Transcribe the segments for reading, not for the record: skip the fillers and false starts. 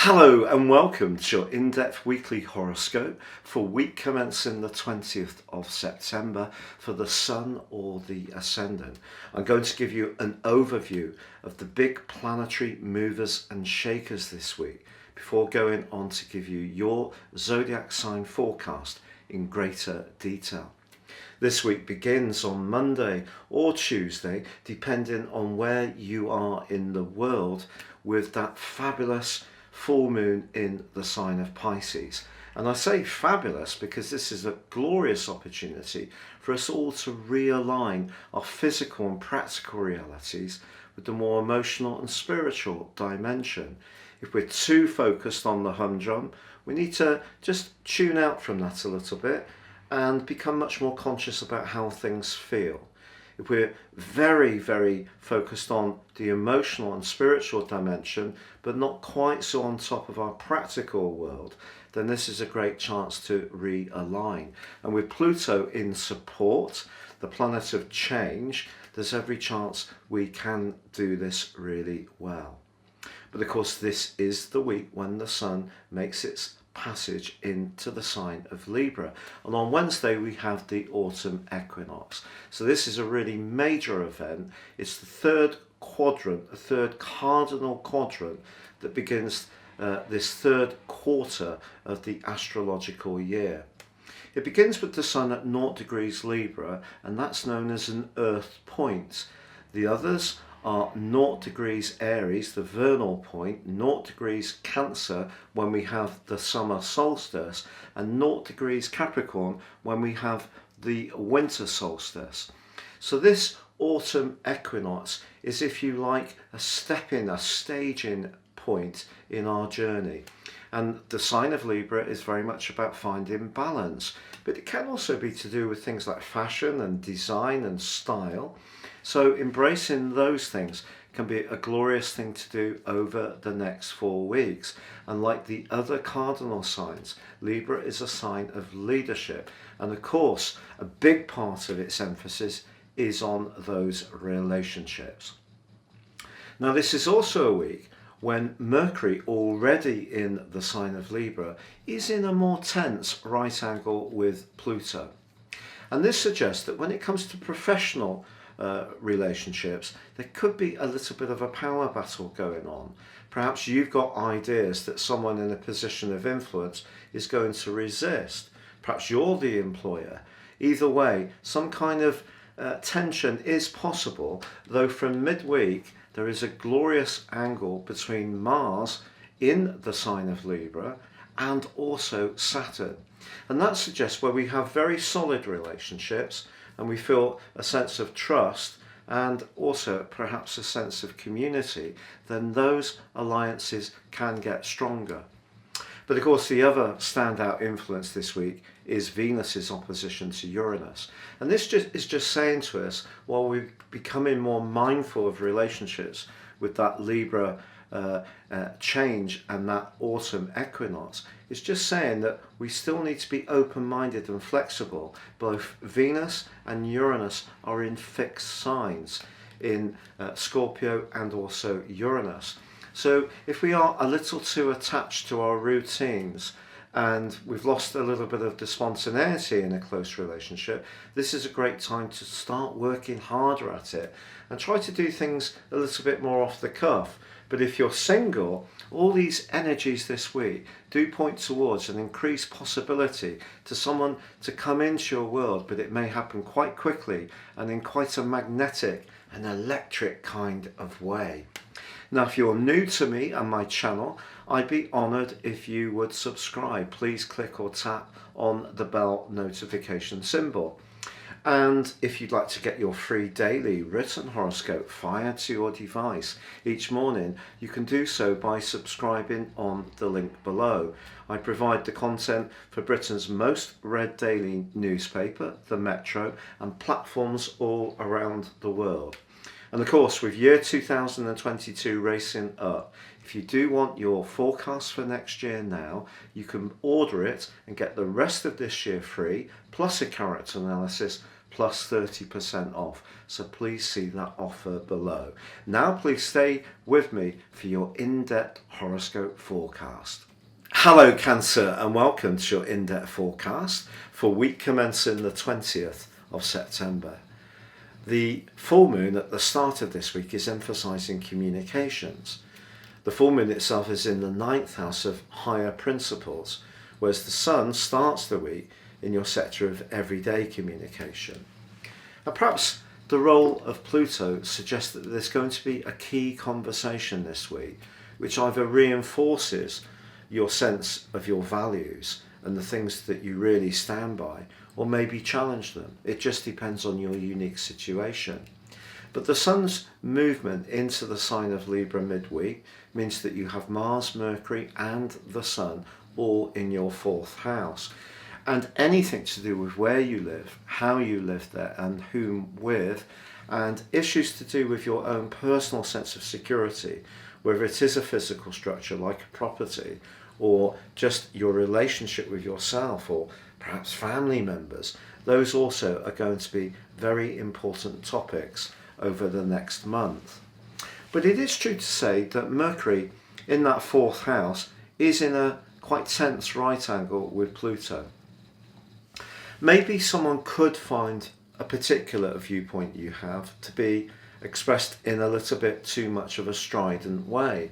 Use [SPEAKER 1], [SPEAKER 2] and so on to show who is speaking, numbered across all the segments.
[SPEAKER 1] Hello and welcome to your in-depth weekly horoscope for week commencing the 20th of September for the Sun or the Ascendant. I'm going to give you an overview of the big planetary movers and shakers this week before going on to give you your Zodiac sign forecast in greater detail. This week begins on Monday or Tuesday, depending on where you are in the world, with that fabulous full moon in the sign of Pisces. And I say fabulous because this is a glorious opportunity for us all to realign our physical and practical realities with the more emotional and spiritual dimension. If we're too focused on the humdrum, we need to just tune out from that a little bit and become much more conscious about how things feel. If we're very focused on the emotional and spiritual dimension, but not quite so on top of our practical world, then this is a great chance to realign. And with Pluto in support, the planet of change, there's every chance we can do this really well. But of course, this is the week when the Sun makes its passage into the sign of Libra, and on Wednesday we have the autumn equinox. So this is a really major event. It's the third quadrant, the third cardinal quadrant that begins this third quarter of the astrological year. It begins with the Sun at 0 degrees Libra, and that's known as an earth point. The others are 0 degrees Aries, the vernal point, 0 degrees Cancer when we have the summer solstice, and 0 degrees Capricorn when we have the winter solstice. So this autumn equinox is, if you like, a staging point in our journey. And the sign of Libra is very much about finding balance, but it can also be to do with things like fashion and design and style. So embracing those things can be a glorious thing to do over the next 4 weeks. And like the other cardinal signs, Libra is a sign of leadership. And of course, a big part of its emphasis is on those relationships. Now, this is also a week when Mercury, already in the sign of Libra, is in a more tense right angle with Pluto. And this suggests that when it comes to professional relationships, there could be a little bit of a power battle going on. Perhaps you've got ideas that someone in a position of influence is going to resist. Perhaps you're the employer. Either way, some kind of tension is possible, though from midweek there is a glorious angle between Mars in the sign of Libra and also Saturn. And that suggests where we have very solid relationships and we feel a sense of trust and also perhaps a sense of community, then those alliances can get stronger. But of course, the other standout influence this week is Venus's opposition to Uranus. And this is just saying to us, while we're becoming more mindful of relationships with that Libra change and that autumn equinox, it's just saying that we still need to be open-minded and flexible. Both Venus and Uranus are in fixed signs in Scorpio and also Uranus. So if we are a little too attached to our routines and we've lost a little bit of the spontaneity in a close relationship, this is a great time to start working harder at it and try to do things a little bit more off the cuff. But if you're single, all these energies this week do point towards an increased possibility to someone to come into your world, but it may happen quite quickly and in quite a magnetic and electric kind of way. Now, if you're new to me and my channel, I'd be honoured if you would subscribe. Please click or tap on the bell notification symbol. And if you'd like to get your free daily written horoscope fired to your device each morning, you can do so by subscribing on the link below. I provide the content for Britain's most read daily newspaper, the Metro, and platforms all around the world. And of course, with year 2022 racing up, if you do want your forecast for next year now, you can order it and get the rest of this year free, plus a character analysis, plus 30% off. So please see that offer below. Now please stay with me for your in-depth horoscope forecast. Hello Cancer, and welcome to your in-depth forecast for week commencing the 20th of September. The full moon at the start of this week is emphasising communications. The full moon itself is in the 9th house of higher principles, whereas the sun starts the week in your sector of everyday communication. And perhaps the role of Pluto suggests that there's going to be a key conversation this week, which either reinforces your sense of your values and the things that you really stand by, or maybe challenge them. It just depends on your unique situation. But the sun's movement into the sign of Libra midweek means that you have Mars, Mercury and the sun all in your 4th house. And anything to do with where you live, how you live there and whom with, and issues to do with your own personal sense of security, whether it is a physical structure like a property or just your relationship with yourself or perhaps family members, those also are going to be very important topics over the next month. But it is true to say that Mercury in that 4th house is in a quite tense right angle with Pluto. Maybe someone could find a particular viewpoint you have to be expressed in a little bit too much of a strident way.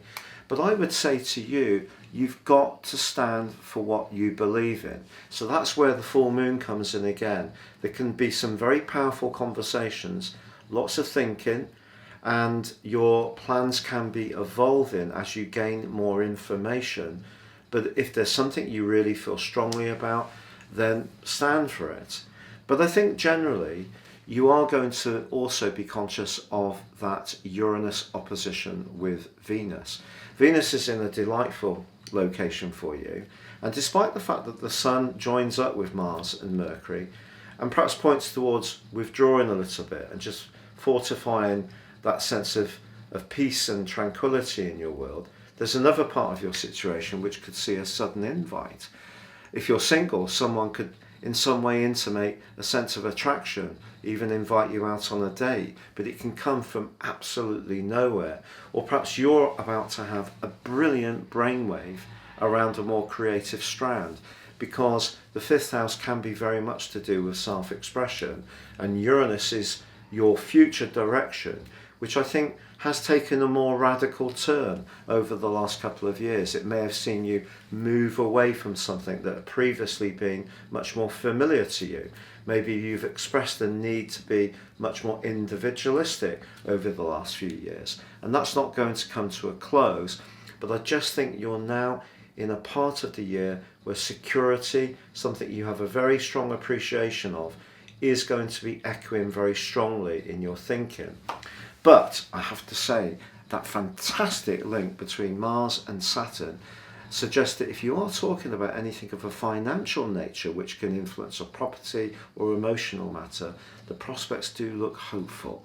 [SPEAKER 1] But I would say to you, you've got to stand for what you believe in. So that's where the full moon comes in again. There can be some very powerful conversations, lots of thinking, and your plans can be evolving as you gain more information. But if there's something you really feel strongly about, then stand for it. But I think generally you are going to also be conscious of that Uranus opposition with Venus. Venus is in a delightful location for you, and despite the fact that the sun joins up with Mars and Mercury and perhaps points towards withdrawing a little bit and just fortifying that sense of peace and tranquility in your world, there's another part of your situation which could see a sudden invite. If you're single, someone could in some way intimate a sense of attraction, even invite you out on a date, but it can come from absolutely nowhere. Or perhaps you're about to have a brilliant brainwave around a more creative strand, because the 5th house can be very much to do with self-expression, and Uranus is your future direction, which I think has taken a more radical turn over the last couple of years. It may have seen you move away from something that had previously been much more familiar to you. Maybe you've expressed the need to be much more individualistic over the last few years, and that's not going to come to a close. But I just think you're now in a part of the year where security, something you have a very strong appreciation of, is going to be echoing very strongly in your thinking. But I have to say that fantastic link between Mars and Saturn suggests that if you are talking about anything of a financial nature which can influence a property or emotional matter, the prospects do look hopeful.